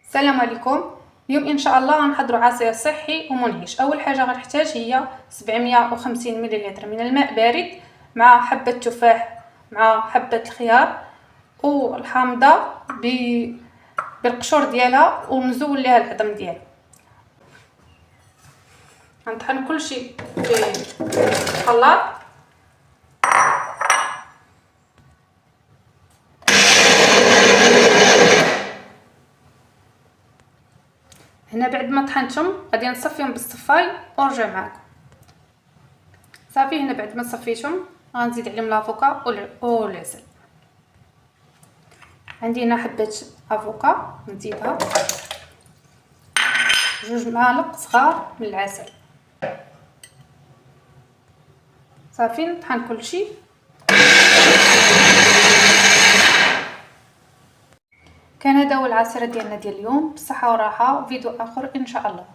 السلام عليكم. اليوم ان شاء الله غنحضروا عصير صحي ومنعش. اول حاجه غنحتاج هي 750 ملل من الماء بارد مع حبه تفاح مع حبه الخيار والحامضه بالقشور ديالها ونزول ليها العظم ديالها. غنطحن كلشي في الخلاط. هنا بعد ما طحنتهم غادي نصفيهم بالصفاي ونرجع معكم. صافي، هنا بعد ما صفيتهم غنزيد عليهم لافوكا والعسل. عندي هنا حبه افوكا نزيدها، 2 معالق صغار من العسل. صافي نطحن كلشي. كان هذا هو العصير ديالنا ديال اليوم. بصحه وراحه، فيديو اخر ان شاء الله.